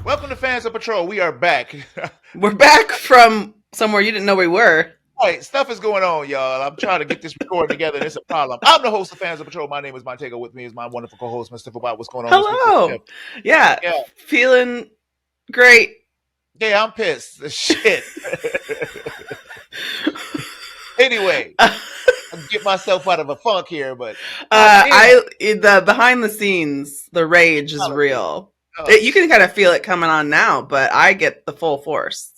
Welcome to Fans of Patrol. We are back. We're back from somewhere you didn't know we were. All right, stuff is going on, y'all. I'm trying to get this recording together, and it's a problem. I'm the host of Fans of Patrol. My name is Montego. With me is my wonderful co-host, Mr. Football. What's going on Hello. this week? Yeah. Feeling great. Yeah, I'm pissed. Shit. Anyway, I get myself out of a funk here, but the behind the scenes, the rage is real. You can kind of feel it coming on now, but I get the full force.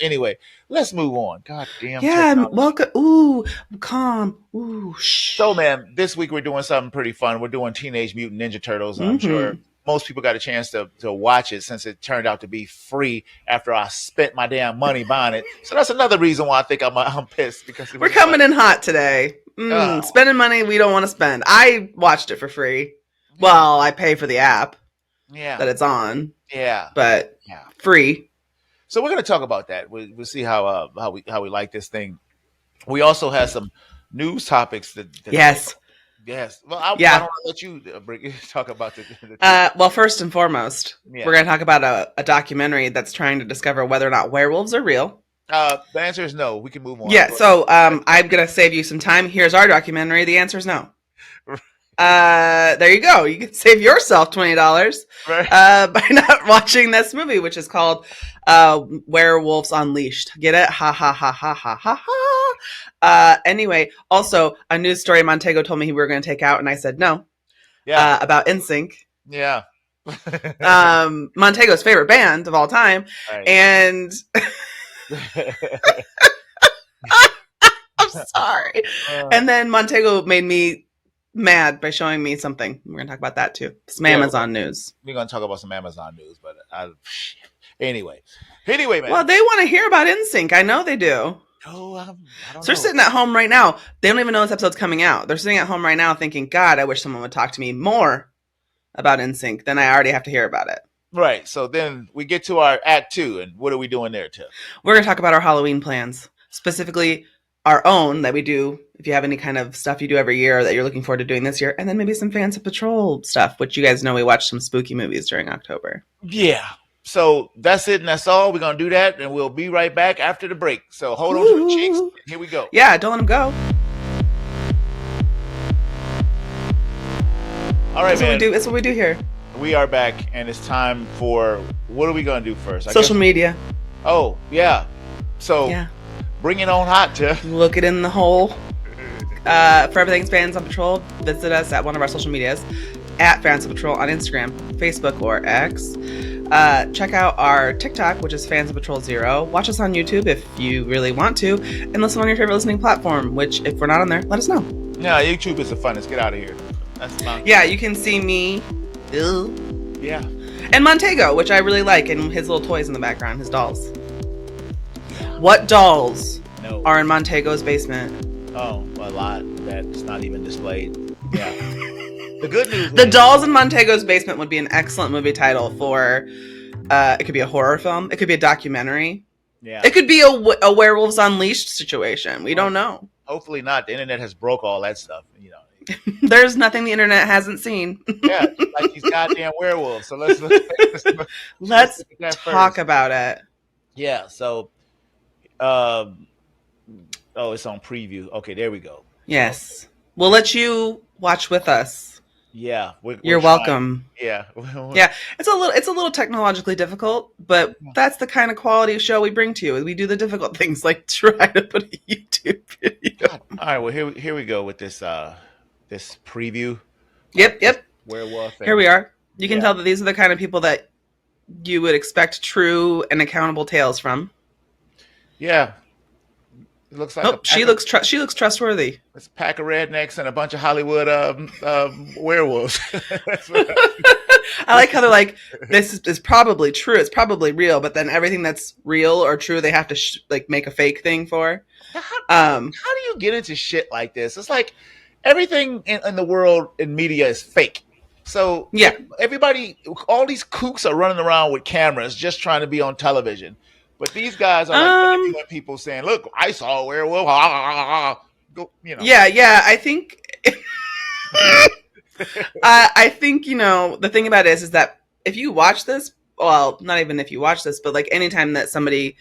Anyway, let's move on. God damn. Yeah, welcome. Ooh, calm. Ooh, shh. So, man, this week we're doing something pretty fun. We're doing Teenage Mutant Ninja Turtles. I'm sure most people got a chance to watch it since it turned out to be free after I spent my damn money buying it. So that's another reason why I think I'm pissed, because we're coming in hot today. Spending money we don't want to spend. I watched it for free. Well, I pay for the app that it's on. Yeah. But free. So we're going to talk about that. We'll see how we like this thing. We also have some news topics that yes. Well, I don't want to let you talk about the well, first and foremost, we're going to talk about a documentary that's trying to discover whether or not werewolves are real. The answer is no. We can move on. Yeah. So I'm going to save you some time. Here's our documentary. The answer is no. There you go. You can save yourself $20 by not watching this movie, which is called Werewolves Unleashed. Get it? Ha ha ha ha ha ha ha. Anyway, also a news story Montego told me we were going to take out, and I said no. Yeah. About NSYNC. Yeah. Montego's favorite band of all time, and I'm sorry. And then Montego made me mad by showing me something. We're gonna talk about that too. Some Amazon news. We're gonna talk about some Amazon news, but anyway, man. Well, they want to hear about NSYNC. I know they do. Oh, I don't know. So they're sitting at home right now. They don't even know this episode's coming out. They're sitting at home right now thinking, God, I wish someone would talk to me more about NSYNC than I already have to hear about it. Right. So then we get to our Act 2, and what are we doing there, Tiff? We're gonna talk about our Halloween plans, specifically our own that we do. If you have any kind of stuff you do every year that you're looking forward to doing this year, and then maybe some Fans of Patrol stuff, which you guys know we watch some spooky movies during October. Yeah. So that's it, and that's all. We're going to do that, and we'll be right back after the break. So hold on to the cheeks. Here we go. Yeah, don't let them go. All right, man. That's what we do here. We are back, and it's time for, what are we going to do first? Social media. Oh, yeah. So bring it on hot, Tiff. Look it in the hole. For everything's Fans on Patrol, visit us at one of our social medias at Fans of Patrol on Instagram, Facebook, or X. Check out our TikTok, which is Fans of Patrol 0. Watch us on YouTube if you really want to, and listen on your favorite listening platform, which if we're not on there, let us know. Yeah, YouTube is the funnest. Get out of here. That's not. Yeah, you can see me. Yeah. And Montego, which I really like, and his little toys in the background, his dolls. What dolls are in Montego's basement? Oh, a lot that's not even displayed. Yeah. The good news. The dolls in Montego's basement would be an excellent movie title for. It could be a horror film. It could be a documentary. Yeah. It could be a Werewolves Unleashed situation. We don't know. Hopefully not. The internet has broke all that stuff. You know. There's nothing the internet hasn't seen. Yeah, like these goddamn werewolves. So let's talk about it. Yeah. So. Oh, it's on preview. Okay, there we go. Yes. We'll let you watch with us. Yeah. You're welcome. Yeah. Yeah. It's a little technologically difficult, but that's the kind of quality show we bring to you. We do the difficult things like try to put a YouTube video. All right, well here we go with this this preview. Yep. Werewolf. Here we are. You can tell that these are the kind of people that you would expect true and accountable tales from. Yeah. It looks like she looks trustworthy. It's a pack of rednecks and a bunch of Hollywood werewolves. I like how they're like, this is probably true. It's probably real, but then everything that's real or true, they have to make a fake thing for. How do you get into shit like this? It's like everything in the world in media is fake. So yeah, everybody, all these kooks are running around with cameras just trying to be on television. But these guys are like people saying, "Look, I saw a werewolf." Go, you know. Yeah. I think I think, the thing about it is that if you watch this, well, not even if you watch this, but like anytime that somebody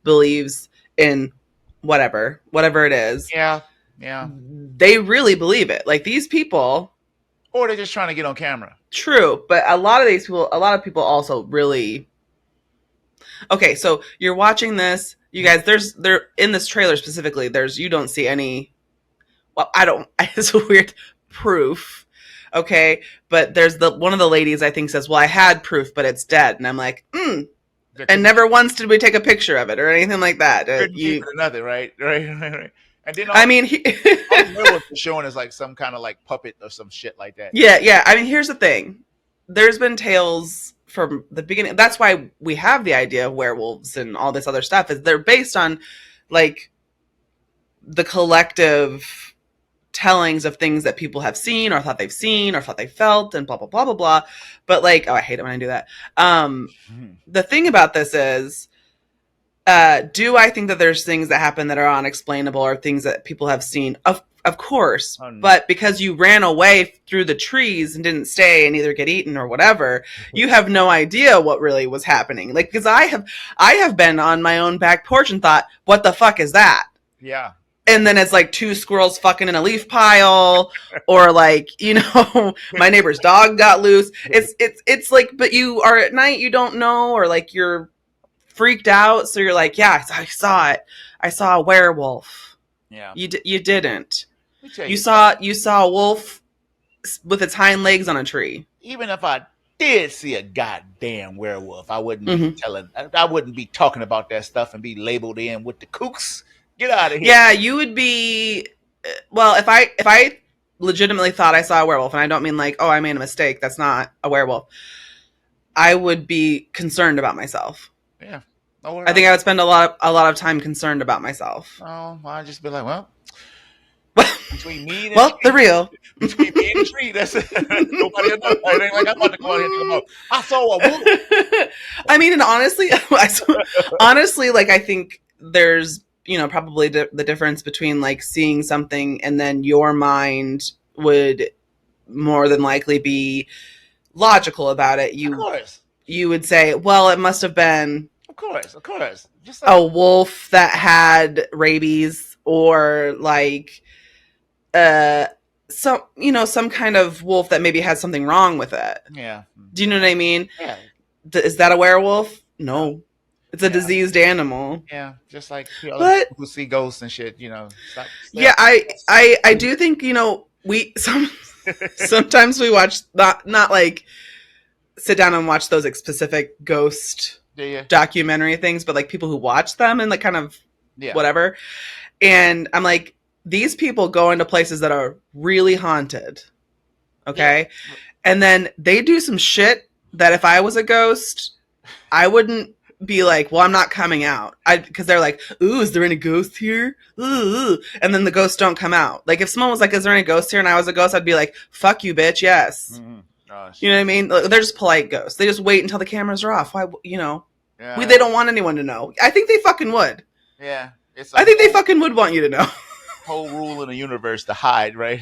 believes in whatever it is, Yeah. they really believe it. Like these people, or they're just trying to get on camera. True, but a lot of people also really. Okay, so you're watching this, you guys. There in this trailer specifically. You don't see any. Well, I don't. It's a weird proof. Okay, but there's one of the ladies I think says, "Well, I had proof, but it's dead," and I'm like, And never once did we take a picture of it or anything like that. Nothing, right? And then I mean, all the werewolves are showing is like some kind of like puppet or some shit like that. Yeah. I mean, here's the thing. There's been tales from the beginning. That's why we have the idea of werewolves and all this other stuff. Is they're based on like the collective tellings of things that people have seen or thought they've seen or thought they felt and blah blah blah blah blah. But like, I hate it when I do that. The thing about this is, do I think that there's things that happen that are unexplainable or things that people have seen? Of course, but because you ran away through the trees and didn't stay and either get eaten or whatever, you have no idea what really was happening. Like, because I have been on my own back porch and thought, what the fuck is that? Yeah. And then it's like two squirrels fucking in a leaf pile, or like, my neighbor's dog got loose. It's like, but you are at night, you don't know, or like you're freaked out, so you're like, yeah, I saw it. I saw a werewolf. Yeah. You didn't. You saw a wolf with its hind legs on a tree. Even if I did see a goddamn werewolf, I wouldn't be I wouldn't be talking about that stuff and be labeled in with the kooks. Get out of here. Yeah, you would be. Well, if I legitimately thought I saw a werewolf, and I don't mean like, oh, I made a mistake, that's not a werewolf, I would be concerned about myself. Yeah. I think I would spend a lot of time concerned about myself. Oh, I'd just be like, well, between me and the real. Between me and the tree, that's it. Nobody else. It ain't like I'm about to go out here and think about, I saw a wolf. I mean, and honestly, like I think there's, probably the difference between like seeing something and then your mind would more than likely be logical about it. Of course. You would say, well, it must have been. Of course. Just like a wolf that had rabies, or like some kind of wolf that maybe has something wrong with it. Yeah. Do you know what I mean? Yeah. Is that a werewolf? No. It's a diseased animal. Yeah, just like who see ghosts and shit, Yeah, I do think, we sometimes we watch not like sit down and watch those like specific ghost documentary things, but like people who watch them and like kind of whatever. And I'm like, these people go into places that are really haunted. Okay. Yeah. And then they do some shit that if I was a ghost, I wouldn't be like, well, I'm not coming out. Because they're like, ooh, is there any ghosts here? Ooh. And then the ghosts don't come out. Like if someone was like, is there any ghosts here? And I was a ghost, I'd be like, fuck you, bitch. Yes. Mm-hmm. Gosh. You know what I mean? They're just polite ghosts. They just wait until the cameras are off. Why, Yeah. They don't want anyone to know. I think they fucking would. Yeah. I think they fucking would want you to know. Whole rule in the universe to hide, right?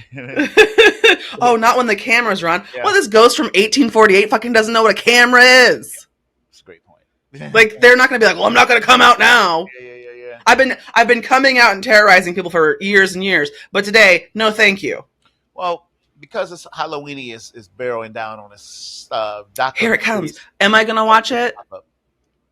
Oh, not when the cameras are on. Yeah. Well, this ghost from 1848 fucking doesn't know what a camera is. That's a great point. Like, they're not going to be like, well, I'm not going to come out now. Yeah. I've been coming out and terrorizing people for years and years, but today, no thank you. Well, because it's Halloweeny is barreling down on this documentary. Here it comes. Am I going to watch it?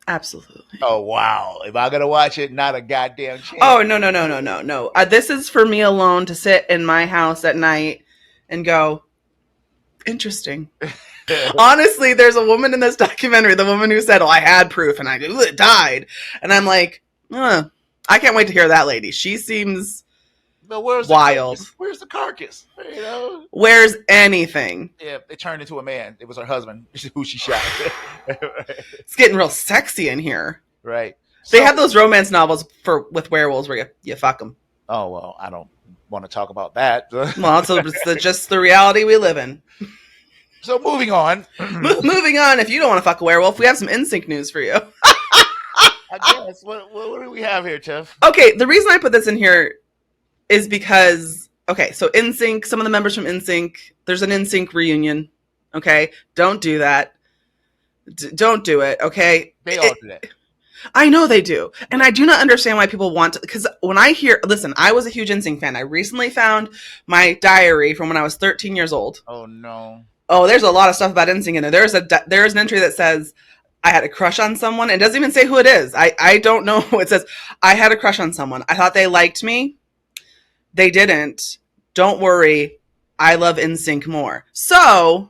Absolutely. Oh, wow. If I'm going to watch it, not a goddamn chance. Oh, no. This is for me alone to sit in my house at night and go, interesting. Honestly, there's a woman in this documentary, the woman who said, I had proof and it died. And I'm like, I can't wait to hear that lady. She seems wild. Where's the carcass? Where's anything? Yeah, it turned into a man. It was her husband who she shot. It's getting real sexy in here. Right. They have those romance novels with werewolves where you fuck them. Oh, well, I don't want to talk about that. Well, it's just the reality we live in. So moving on. Moving on, if you don't want to fuck a werewolf, we have some NSYNC news for you. I guess. What do we have here, Tiff? Okay, the reason I put this in here is because, so NSYNC, some of the members from NSYNC There's an NSYNC reunion. Okay, don't do that. Don't do it. Okay, They all do that. I know they do. And I do not understand why people want to, because when I hear, listen, I was a huge NSYNC fan. I recently found my diary from when I was 13 years old. Oh, no. Oh, there's a lot of stuff about NSYNC in there. There's an entry that says, I had a crush on someone. It doesn't even say who it is. I don't know. It says, I had a crush on someone. I thought they liked me. They didn't. Don't worry. I love NSYNC more. So,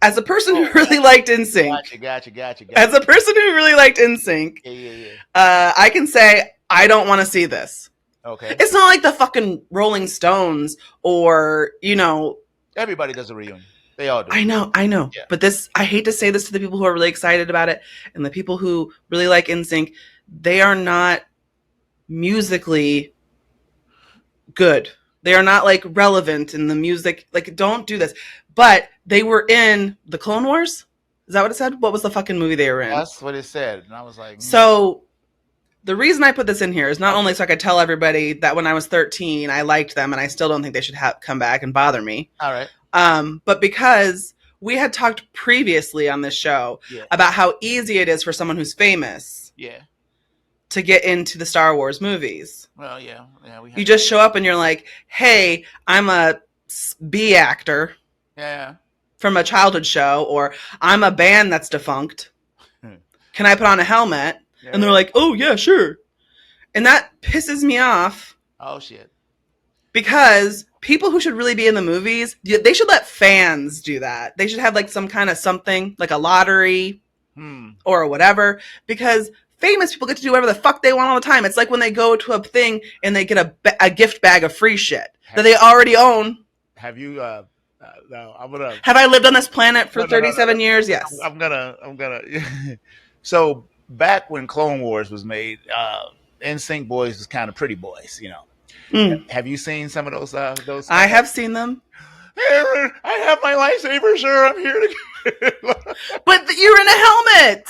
as a person who really liked NSYNC, Gotcha. as a person who really liked NSYNC, I can say I don't want to see this. Okay. It's not like the fucking Rolling Stones or, you know. Everybody does a reunion. They all do. I know. Yeah. But I hate to say this to the people who are really excited about it and the people who really like NSYNC, they are not musically good. They are not like relevant in the music. Like, don't do this. But they were in the Clone Wars. Is that what it said? What was the fucking movie they were in? That's what it said. And I was like, So the reason I put this in here is not only so I could tell everybody that when I was 13, I liked them and I still don't think they should come back and bother me. All right. But because we had talked previously on this show about how easy it is for someone who's famous to get into the Star Wars movies. Well, yeah. You just show up and you're like, hey, I'm a B actor from a childhood show, or I'm a band that's defunct. Can I put on a helmet? Yeah. And they're like, oh, yeah, sure. And that pisses me off. Oh, shit. Because people who should really be in the movies, they should let fans do that. They should have like some kind of something, like a lottery or whatever. Because famous people get to do whatever the fuck they want all the time. It's like when they go to a thing and they get a gift bag of free shit that they already own. Have you, no, I'm gonna. Have I lived on this planet for 37 years? Yes. I'm gonna. So back when Clone Wars was made, NSYNC boys was kind of pretty boys, you know. Have you seen some of those? I have seen them. Hey, I have my lightsaber, sir. I'm here to. But you're in a helmet.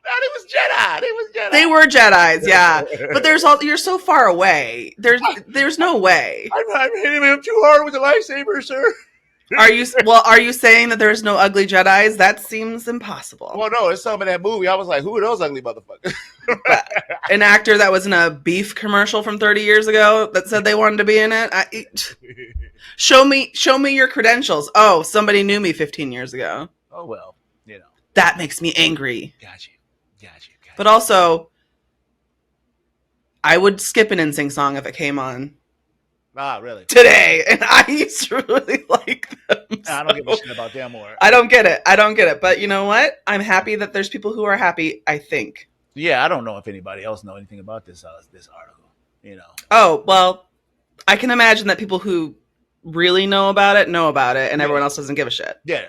No, it was Jedi. They were Jedis, yeah. But you're so far away. There's no way. I'm hitting him too hard with the lightsaber, sir. Are you saying that there's no ugly Jedis? That seems impossible. Well, no, it's some of that movie. I was like, who are those ugly motherfuckers? An actor that was in a beef commercial from 30 years ago that said they wanted to be in it. Show me your credentials. Oh, somebody knew me 15 years ago. Oh, well, you know. That makes me angry. Got you. But also, I would skip an NSYNC song if it came on. Ah, really? Today, and I used to really like them. I don't give a shit about them more. I don't get it. But you know what? I'm happy that there's people who are happy, I think. Yeah, I don't know if anybody else know anything about this article, you know. Oh, well, I can imagine that people who really know about it, and everyone else doesn't give a shit. Yeah,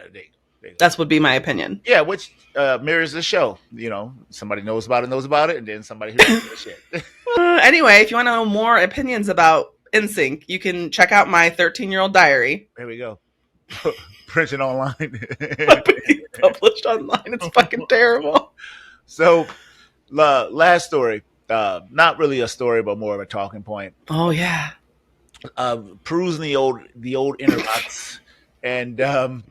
that would be my opinion. Yeah, which mirrors the show. You know, somebody knows about it, and then somebody who doesn't give a shit. Anyway, if you want to know more opinions about NSYNC, you can check out my 13-year-old diary. There we go. Printed online. Published online. It's fucking terrible. So, last story. Not really a story, but more of a talking point. Oh, yeah. Perusing the old interbox. And I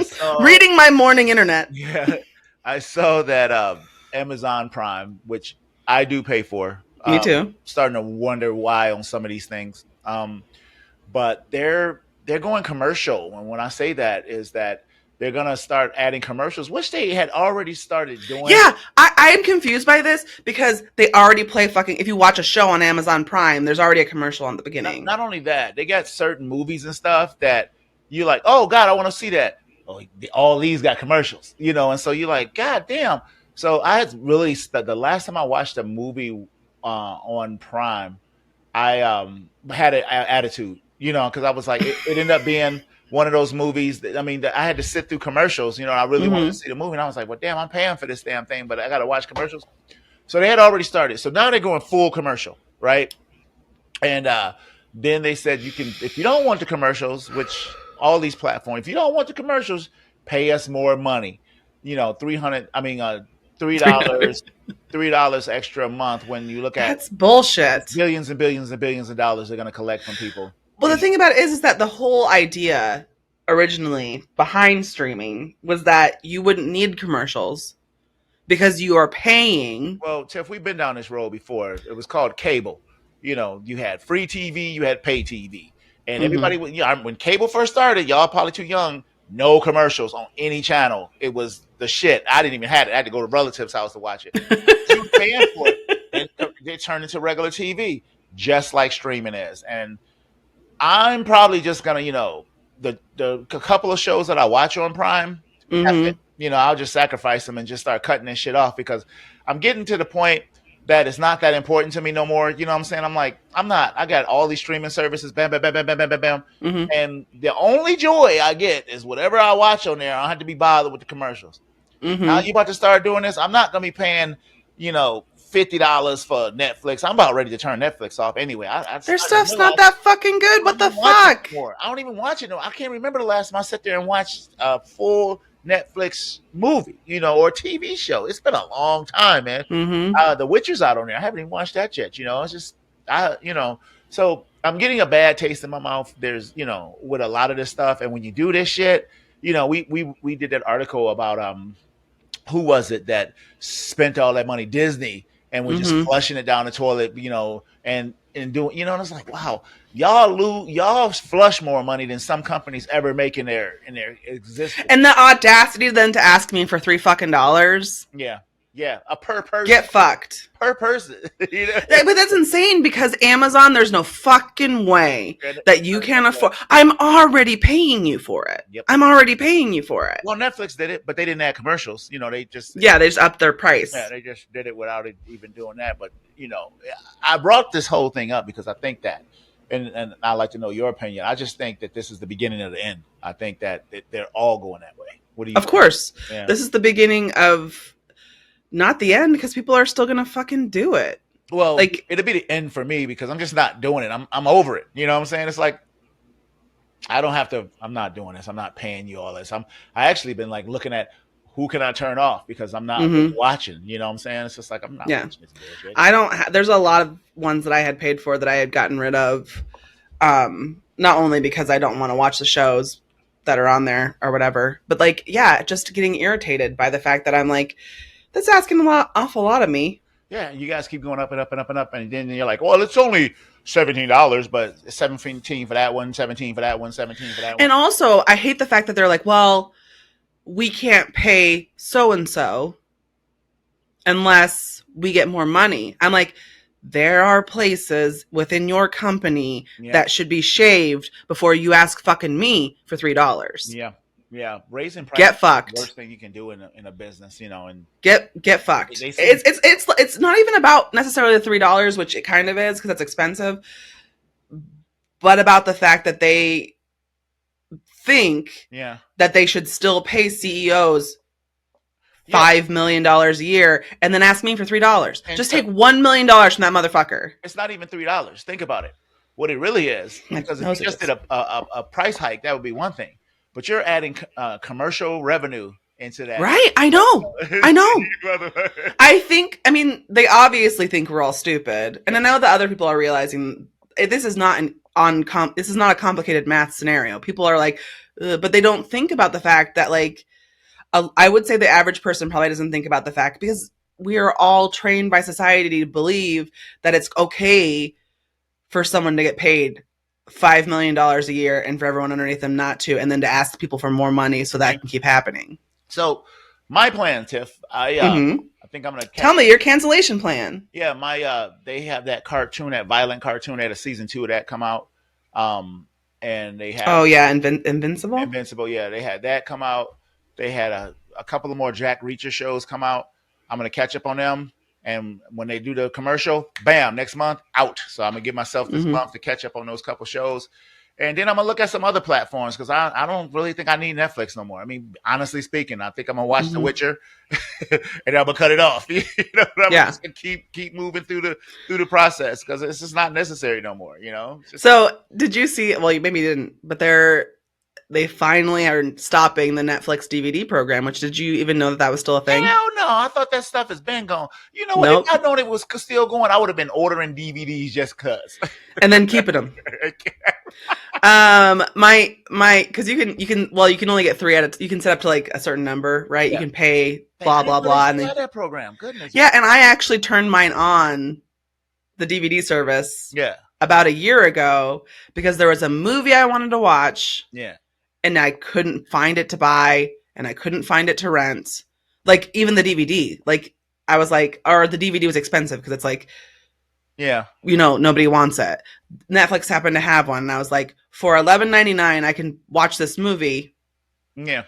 saw, reading my morning internet. Yeah, I saw that Amazon Prime, which I do pay for. Me too. Starting to wonder why on some of these things. But they're going commercial, and when I say that is that they're gonna start adding commercials, which they had already started doing. Yeah, I am confused by this because they already play fucking. If you watch a show on Amazon Prime, there's already a commercial on the beginning. Not only that, they got certain movies and stuff that you're like, oh God, I want to see that. Oh, all these got commercials, you know, and so you're like, God damn. So I had really the last time I watched a movie on Prime, I had an attitude, you know, because I was like, it ended up being one of those movies that, I mean, that I had to sit through commercials, you know, I really wanted to see the movie, and I was like, well, damn, I'm paying for this damn thing, but I got to watch commercials. So they had already started. So now they're going full commercial, right? And then they said you can, if you don't want the commercials, which all these platforms, if you don't want the commercials, pay us more money. You know, $3 extra a month when you look at that's bullshit. Billions and billions and billions of dollars they're going to collect from people. Well, the thing about it is that the whole idea originally behind streaming was that you wouldn't need commercials because you are paying. Well, Tiff, we've been down this road before. It was called cable. You had free TV, you had pay TV, and everybody. When cable first started, y'all probably too young. No commercials on any channel. It was the shit. I didn't even have it. I had to go to relatives' house to watch it. You were paying for it, and it turned into regular TV, just like streaming is. And I'm probably just gonna, the couple of shows that I watch on Prime, that's it. I'll just sacrifice them and just start cutting this shit off because I'm getting to the point that it's not that important to me no more. You know what I'm saying? I'm like, I got all these streaming services, bam, bam, bam, bam, bam, bam, bam, bam. And the only joy I get is whatever I watch on there. I don't have to be bothered with the commercials. Now you about to start doing this. I'm not going to be paying, $50 for Netflix. I'm about ready to turn Netflix off anyway. Their stuff's not that fucking good. What the fuck? I don't even watch it. No, I can't remember the last time I sat there and watched a full Netflix movie, or TV show. It's been a long time, man. The Witcher's out on there. I haven't even watched that yet. It's just, so I'm getting a bad taste in my mouth. There's, with a lot of this stuff. And when you do this shit, we did that article about, who was it that spent all that money? Disney. And we're just flushing it down the toilet, and doing, and it's like, wow, y'all flush more money than some companies ever make in their existence. And the audacity then to ask me for $3 fucking. Yeah, a per person. Get fucked. Per person. But that's insane because Amazon, there's no fucking way that you can afford. I'm already paying you for it. Yep. I'm already paying you for it. Well, Netflix did it, but they didn't add commercials. They just upped their price. Yeah, they just did it without it even doing that. But I brought this whole thing up because I think that, and I'd like to know your opinion. I just think that this is the beginning of the end. I think that they're all going that way. What do you? Of course, this is the beginning of. Not the end because people are still gonna fucking do it. Well, it'll be the end for me because I'm just not doing it. I'm over it. You know what I'm saying? It's like I don't have to. I'm not doing this. I'm not paying you all this. I actually been like looking at who can I turn off because I'm not watching. You know what I'm saying? It's just like I'm not watching this bullshit. I don't. There's a lot of ones that I had paid for that I had gotten rid of. Not only because I don't want to watch the shows that are on there or whatever, but just getting irritated by the fact that I'm like. That's asking awful lot of me. Yeah, you guys keep going up and up and up and up, and then you're like, well, it's only $17, but it's $17 for that one, $17 for that one, $17 for that one. And also, I hate the fact that they're like, well, we can't pay so-and-so unless we get more money. I'm like, there are places within your company that should be shaved before you ask fucking me for $3. Yeah, raising prices get fucked. Is the worst thing you can do in a business, and get fucked. It's not even about necessarily the $3, which it kind of is because that's expensive, but about the fact that they think that they should still pay CEOs $5 million a year and then ask me for $3. Just take $1 million from that motherfucker. It's not even $3. Think about it. What it really is, because if you just did a price hike, that would be one thing. But you're adding commercial revenue into that. Right. I know. They obviously think we're all stupid. And I know that other people are realizing this is not this is not a complicated math scenario. People are like, but they don't think about the fact that I would say the average person probably doesn't think about the fact because we are all trained by society to believe that it's okay for someone to get paid $5 million a year and for everyone underneath them not to, and then to ask people for more money so that can keep happening. So my plan, Tiff, I think I'm going to tell me your cancellation plan. Yeah. They have that cartoon, that violent cartoon, they had a season 2 of that come out. And they have, Invincible. Yeah. They had that come out. They had a couple of more Jack Reacher shows come out. I'm going to catch up on them. And when they do the commercial, bam, next month, out. So I'm going to give myself this month to catch up on those couple shows. And then I'm going to look at some other platforms because I don't really think I need Netflix no more. I mean, honestly speaking, I think I'm going to watch The Witcher and I'm going to cut it off. I'm just going to keep moving through the process because it's just not necessary no more, So did you see, well, maybe you didn't, but they finally are stopping the Netflix DVD program, which did you even know that was still a thing? Hell no. I thought that stuff has been gone. You know what? Nope. If I'd known it was still going, I would have been ordering DVDs just because. And then keeping them. Because you can only get 3 you can set up to like a certain number, right? Yeah. You can pay blah blah blah, and then that program. Goodness. Yeah, and I actually turned mine on the DVD service. Yeah. About a year ago because there was a movie I wanted to watch. Yeah. And I couldn't find it to buy, and I couldn't find it to rent. Like even the DVD, like I was like, or the DVD was expensive because it's like. Yeah. Nobody wants it. Netflix happened to have one, and I was like, for $11.99, I can watch this movie. Yeah.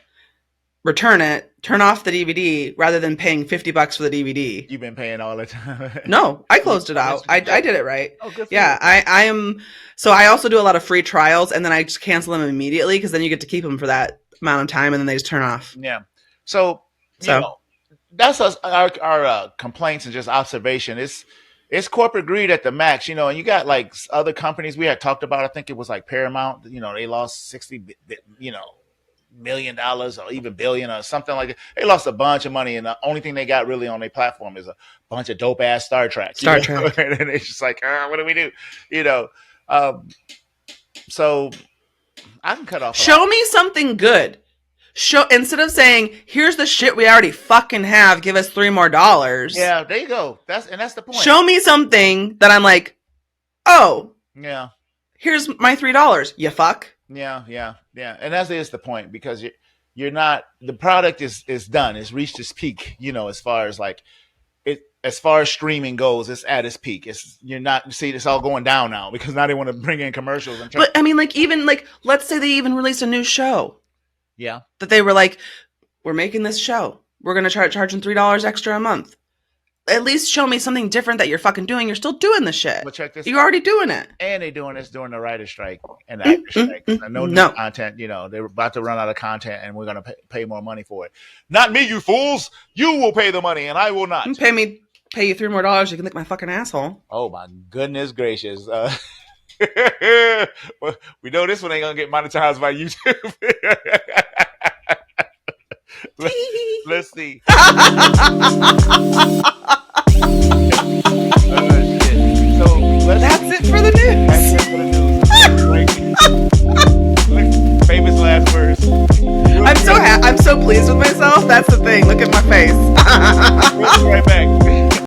Return it, turn off the DVD, rather than paying $50 for the DVD. You've been paying all the time. No, I closed it out. I did it right. Oh, good for you. I am. So I also do a lot of free trials, and then I just cancel them immediately because then you get to keep them for that amount of time, and then they just turn off. Yeah. So that's our complaints and just observation. It's corporate greed at the max, and you got like other companies we had talked about. I think it was like Paramount, they lost $60 million or even billion or something like that. They lost a bunch of money, and the only thing they got really on their platform is a bunch of dope ass Star Trek. And it's just like, what do we do? So I can cut off. Show me something good. Instead of saying, here's the shit we already fucking have, give us $3 more. Yeah, there you go. That's the point. Show me something that I'm like, oh, yeah, here's my $3. You fuck. Yeah. And that is the point, because you're not, the product is done. It's reached its peak, as far as like it, as far as streaming goes, it's at its peak. It's all going down now because now they want to bring in commercials. But I mean, like, even like, let's say they even released a new show. Yeah. That they were like, we're making this show. We're going to charge them $3 extra a month. At least show me something different that you're fucking doing. You're still doing the shit. Well, check this. You're already doing it. And they're doing this during the writer's strike and the actor's strike. No new content. They're about to run out of content, and we're going to pay more money for it. Not me, you fools. You will pay the money, and I will not. Pay you $3 more. You can lick my fucking asshole. Oh my goodness gracious. We know this one ain't going to get monetized by YouTube. Let's see. That's it for the news. Famous last words. I'm so pleased with myself. That's the thing. Look at my face. We'll be right back.